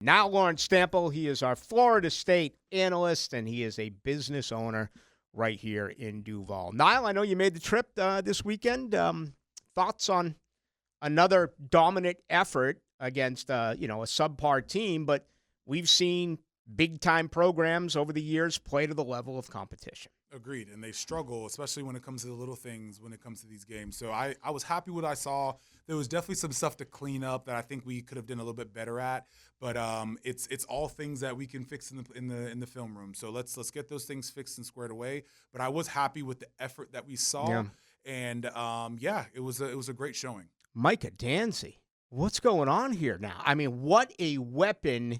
Now Lawrence Stample, he is our Florida State analyst, and he is a business owner right here in Duval. Nile, I know you made the trip this weekend. Thoughts on another dominant effort against a subpar team, but we've seen big-time programs over the years play to the level of competition. Agreed, and they struggle, especially when it comes to the little things when it comes to these games. So I was happy with what I saw. There was definitely some stuff to clean up that I think we could have done a little bit better at, but it's all things that we can fix in the film room. So let's get those things fixed and squared away. But I was happy with the effort that we saw, and it was a great showing. Micah Danzy, what's going on here now? I mean, what a weapon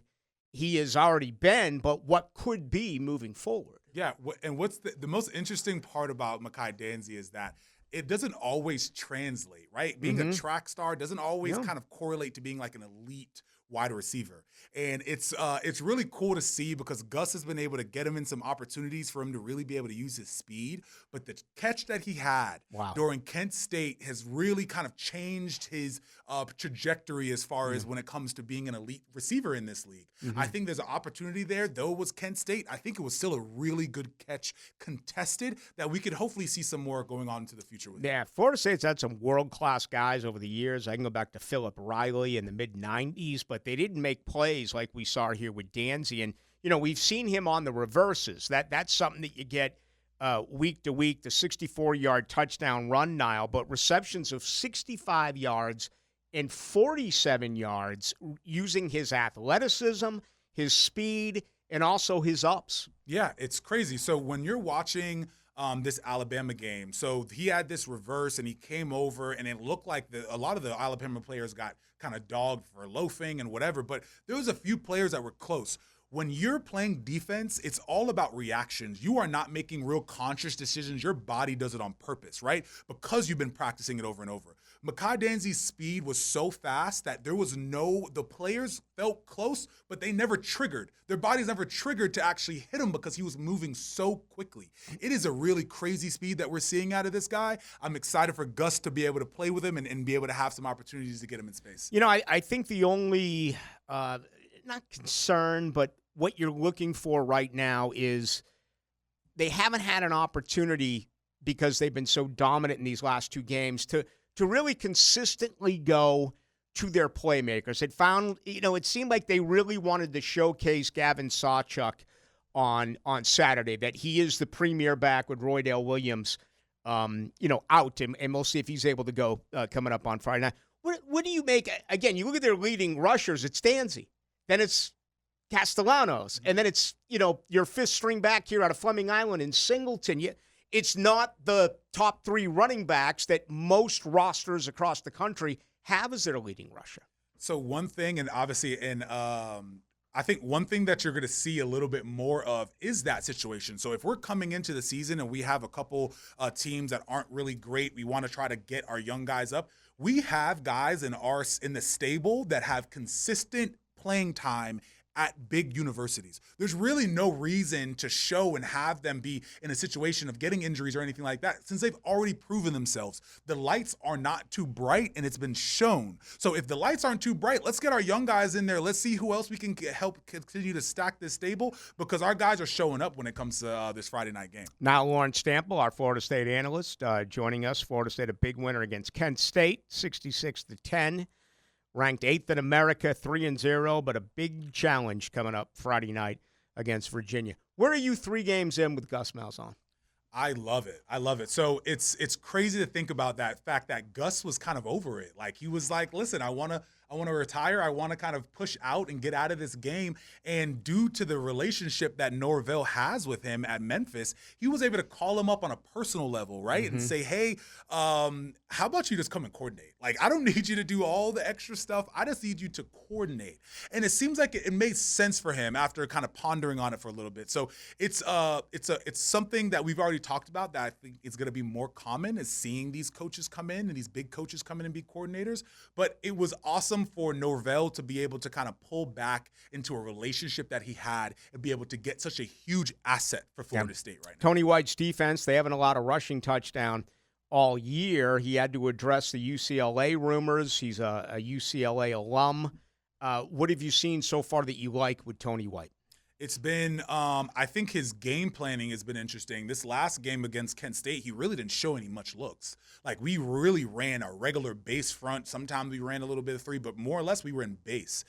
he has already been, but what could be moving forward. Yeah, and what's the most interesting part about Micahi Danzy is that it doesn't always translate, right? Being a track star doesn't always kind of correlate to being like an elite wide receiver. And it's really cool to see because Gus has been able to get him in some opportunities for him to really be able to use his speed. But the catch that he had during Kent State has really kind of changed his trajectory as far as when it comes to being an elite receiver in this league. I think there's an opportunity there. Though it was Kent State, I think it was still a really good catch contested that we could hopefully see some more going on into the future with. Yeah, Florida State's had some world-class guys over the years. I can go back to Philip Riley in the mid-'90s, but they didn't make plays like we saw here with Danzy. And, we've seen him on the reverses. That's something that you get week to week, the 64-yard touchdown run, Nile, but receptions of 65 yards and 47 yards using his athleticism, his speed, and also his ups. Yeah, it's crazy. So when you're watching this Alabama game, so he had this reverse and he came over and it looked like a lot of the Alabama players got kind of dogged for loafing and whatever, but there was a few players that were close. When you're playing defense, it's all about reactions. You are not making real conscious decisions. Your body does it on purpose, right? Because you've been practicing it over and over. Micahi Danzy's speed was so fast that the players felt close, but they never triggered. Their bodies never triggered to actually hit him because he was moving so quickly. It is a really crazy speed that we're seeing out of this guy. I'm excited for Gus to be able to play with him and be able to have some opportunities to get him in space. I think the only, not concern, but what you're looking for right now is they haven't had an opportunity because they've been so dominant in these last two games to really consistently go to their playmakers. It seemed like they really wanted to showcase Gavin Sawchuk on Saturday, that he is the premier back with Roydale Williams, out, and we'll see if he's able to go coming up on Friday night. What do you make? Again, you look at their leading rushers, it's Danzy. Then it's Castellanos. And then it's, your fifth string back here out of Fleming Island in Singleton. It's not the top three running backs that most rosters across the country have as their leading rusher. So one thing, and obviously, I think one thing that you're going to see a little bit more of is that situation. So if we're coming into the season and we have a couple teams that aren't really great, we want to try to get our young guys up. We have guys in the stable that have consistent playing time at big universities. There's really no reason to show and have them be in a situation of getting injuries or anything like that since they've already proven themselves. The lights are not too bright and it's been shown. So if the lights aren't too bright, let's get our young guys in there. Let's see who else we can help continue to stack this stable because our guys are showing up when it comes to this Friday night game. Now Lawrence Stample, our Florida State analyst, joining us. Florida State, a big winner against Kent State, 66-10. Ranked 8th in America, 3-0, but a big challenge coming up Friday night against Virginia. Where are you 3 games in with Gus Malzahn? I love it. So it's crazy to think about that fact that Gus was kind of over it. Like he was like, listen, I want to retire. I want to kind of push out and get out of this game. And due to the relationship that Norvell has with him at Memphis, he was able to call him up on a personal level, right? And say, hey, how about you just come and coordinate? Like, I don't need you to do all the extra stuff. I just need you to coordinate. And it seems like it made sense for him after kind of pondering on it for a little bit. So it's something that we've already talked about that I think is going to be more common, is seeing these coaches come in and these big coaches come in and be coordinators. But it was awesome for Norvell to be able to kind of pull back into a relationship that he had and be able to get such a huge asset for Florida State right now. Tony White's defense, they haven't allowed a rushing touchdown all year. He had to address the UCLA rumors. He's a UCLA alum. What have you seen so far that you like with Tony White? It's been, I think his game planning has been interesting. This last game against Kent State, he really didn't show any much looks. Like, we really ran a regular base front. Sometimes we ran a little bit of three, but more or less we were in base.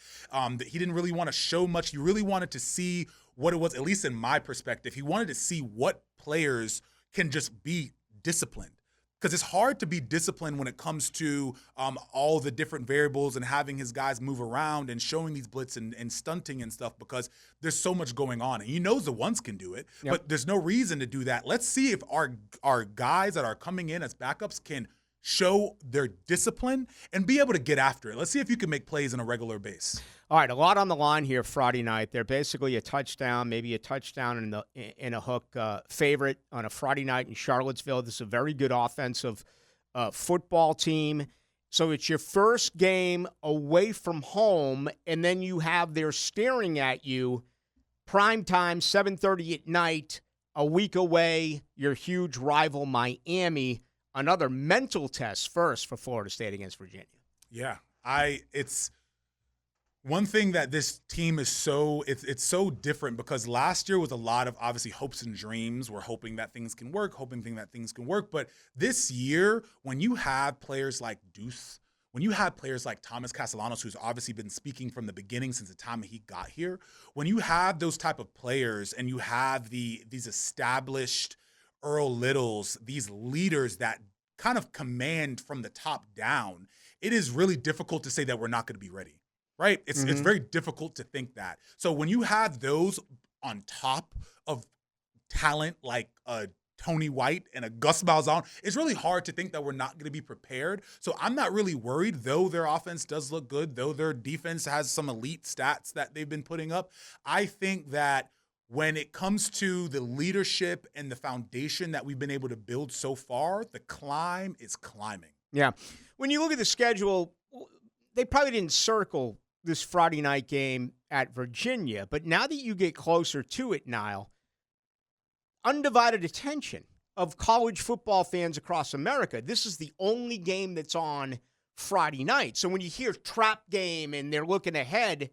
He didn't really want to show much. He really wanted to see what it was, at least in my perspective. He wanted to see what players can just be disciplined. Because it's hard to be disciplined when it comes to all the different variables and having his guys move around and showing these blitz and stunting and stuff, because there's so much going on. And he knows the ones can do it, but there's no reason to do that. Let's see if our guys that are coming in as backups can show their discipline and be able to get after it. Let's see if you can make plays on a regular base. All right, a lot on the line here Friday night. They're basically a touchdown, maybe a touchdown in a hook favorite on a Friday night in Charlottesville. This is a very good offensive football team. So it's your first game away from home, and then you have they're staring at you, prime time, 7:30 at night, a week away, your huge rival Miami. Another mental test first for Florida State against Virginia. Yeah, it's one thing that this team is it's so different, because last year was a lot of obviously hopes and dreams. We're hoping that things can work, But this year, when you have players like Deuce, when you have players like Thomas Castellanos, who's obviously been speaking from the beginning since the time he got here, when you have those type of players and you have these established Earl Littles, these leaders that kind of command from the top down, it is really difficult to say that we're not going to be ready. Right? It's very difficult to think that. So when you have those on top of talent like Tony White and a Gus Malzahn, it's really hard to think that we're not going to be prepared. So I'm not really worried, though their offense does look good, though their defense has some elite stats that they've been putting up. I think that when it comes to the leadership and the foundation that we've been able to build so far, the climb is climbing. Yeah. When you look at the schedule, they probably didn't circle this Friday night game at Virginia, but now that you get closer to it, Nile, undivided attention of college football fans across America, this is the only game that's on Friday night. So when you hear trap game and they're looking ahead,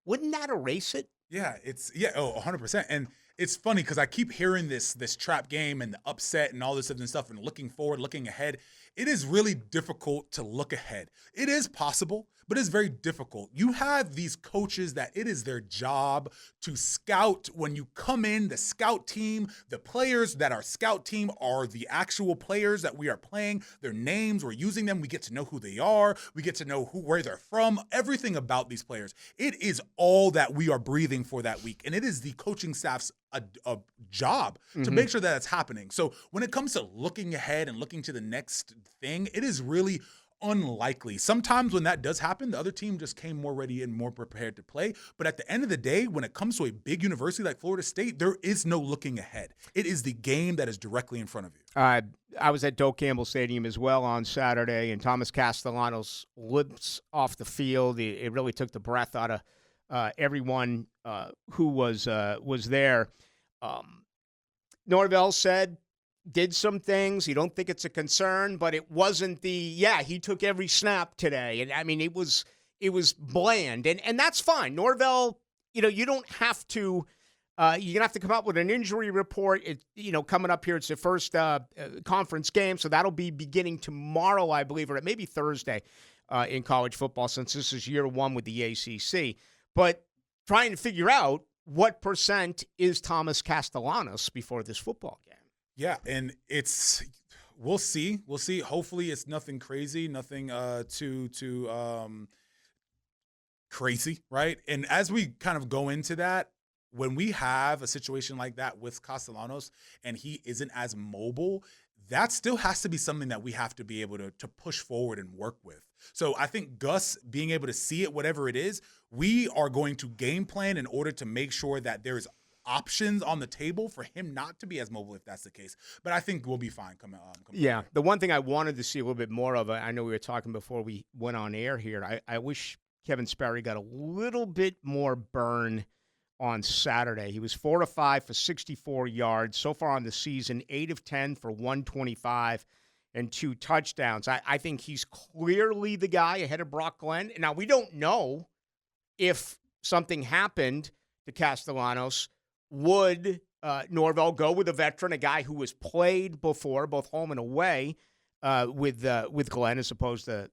wouldn't that erase it? Yeah, 100%. And it's funny because I keep hearing this trap game and the upset and all this other stuff and looking forward, looking ahead. It is really difficult to look ahead. It is possible, but it's very difficult. You have these coaches that it is their job to scout. When you come in, the scout team, the players that are scout team are the actual players that we are playing. Their names, we're using them. We get to know who they are. We get to know where they're from, everything about these players. It is all that we are breathing for that week. And it is the coaching staff's a job to make sure that it's happening. So when it comes to looking ahead and looking to the next thing, it is really unlikely. Sometimes when that does happen, the other team just came more ready and more prepared to play. But at the end of the day, when it comes to a big university like Florida State, there is no looking ahead. It is the game that is directly in front of you. I was at Doak Campbell Stadium as well on Saturday, and Thomas Castellanos lips off the field. It really took the breath out of everyone who was there. Norvell said, did some things. You don't think it's a concern, but it wasn't he took every snap today. And I mean, it was bland. And that's fine. Norvell, you don't have to, you're going to have to come up with an injury report. Coming up here, it's the first conference game. So that'll be beginning tomorrow, I believe, or maybe Thursday in college football, since this is year one with the ACC. But trying to figure out what percent is Thomas Castellanos before this football game. Yeah, and we'll see. Hopefully it's nothing crazy, nothing too crazy, right? And as we kind of go into that, when we have a situation like that with Castellanos and he isn't as mobile, that still has to be something that we have to be able to push forward and work with. So I think Gus being able to see it, whatever it is, we are going to game plan in order to make sure that there's options on the table for him not to be as mobile if that's the case. But I think we'll be fine coming Yeah, the one thing I wanted to see a little bit more of, I know we were talking before we went on air here, I wish Kevin Sperry got a little bit more burn on Saturday. He was 4 of 5 for 64 yards. So far on the season, 8 of 10 for 125 and 2 touchdowns. I think he's clearly the guy ahead of Brock Glenn. Now, we don't know if something happened to Castellanos, would Norvell go with a veteran, a guy who has played before, both home and away, with Glenn as opposed to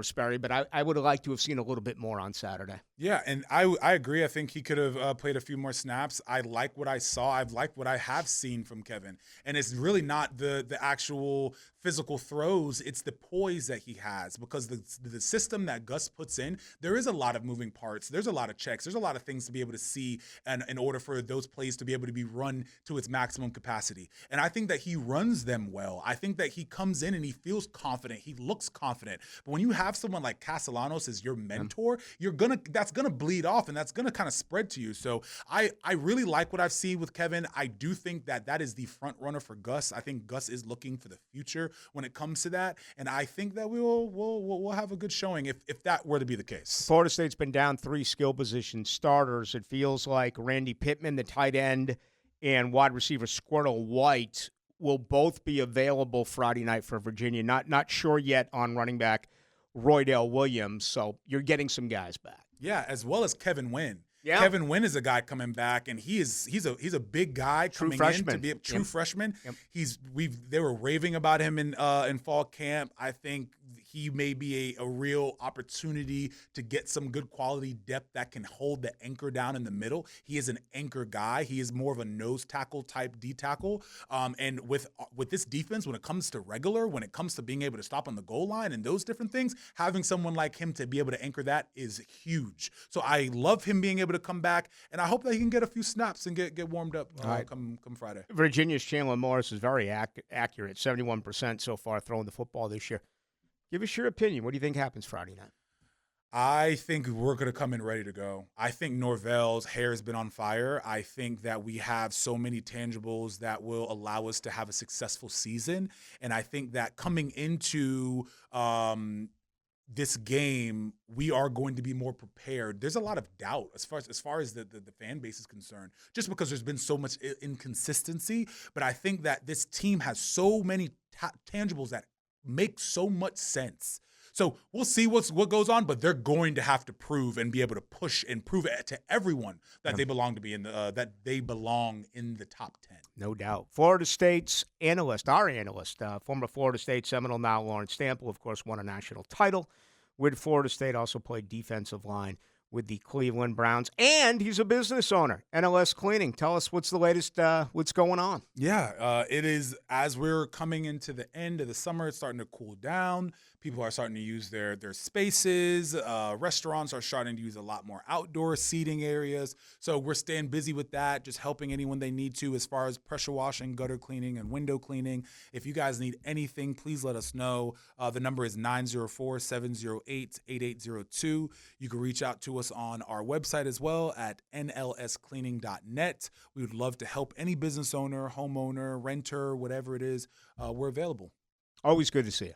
Sperry? But I would have liked to have seen a little bit more on Saturday. Yeah, and I agree. I think he could have played a few more snaps. I like what I saw. I've liked what I have seen from Kevin. And it's really not the actual physical throws. It's the poise that he has, because the system that Gus puts in, there is a lot of moving parts. There's a lot of checks. There's a lot of things to be able to see, and in order for those plays to be able to be run to its maximum capacity. And I think that he runs them well. I think that he comes in and he feels confident. He looks confident. But when you have someone like Castellanos as your mentor, that's gonna bleed off, and that's gonna kind of spread to you. So I really like what I've seen with Kevin. I do think that is the front runner for Gus. I think Gus is looking for the future when it comes to that, and I think that we'll have a good showing if that were to be the case. Florida State's been down 3 skill position starters. It feels like Randy Pittman, the tight end, and wide receiver Squirtle White will both be available Friday night for Virginia. Not sure yet on running back Roydell Williams, so you're getting some guys back. Yeah, as well as Kevin Wynn. Yeah. Kevin Wynn is a guy coming back, and he's a big guy coming in to be a true freshman. Yep. They were raving about him in fall camp. I think he may be a real opportunity to get some good quality depth that can hold the anchor down in the middle. He is an anchor guy. He is more of a nose tackle type D tackle. And with this defense, when it comes to regular, when it comes to being able to stop on the goal line and those different things, having someone like him to be able to anchor that is huge. So I love him being able to come back, and I hope that he can get a few snaps and get warmed up come Friday. Virginia's Chandler Morris is very accurate, 71% so far throwing the football this year. Give us your opinion. What do you think happens Friday night? I think we're going to come in ready to go. I think Norvell's hair has been on fire. I think that we have so many tangibles that will allow us to have a successful season. And I think that coming into this game, we are going to be more prepared. There's a lot of doubt as far as the fan base is concerned, just because there's been so much inconsistency. But I think that this team has so many tangibles that make so much sense. So we'll see what goes on, but they're going to have to prove and be able to push and prove it to everyone that they belong to be in the top 10. No doubt. Florida State's our analyst, former Florida State Seminole, now Lawrence Stample, of course, won a national title with Florida State, also played defensive line with the Cleveland Browns, and he's a business owner, NLS Cleaning. Tell us what's the latest, what's going on. Yeah, it is, as we're coming into the end of the summer, it's starting to cool down. People are starting to use their spaces. Restaurants are starting to use a lot more outdoor seating areas. So we're staying busy with that, just helping anyone they need to as far as pressure washing, gutter cleaning, and window cleaning. If you guys need anything, please let us know. The number is 904-708-8802. You can reach out to us on our website as well at nlscleaning.net. We would love to help any business owner, homeowner, renter, whatever it is. We're available. Always good to see you.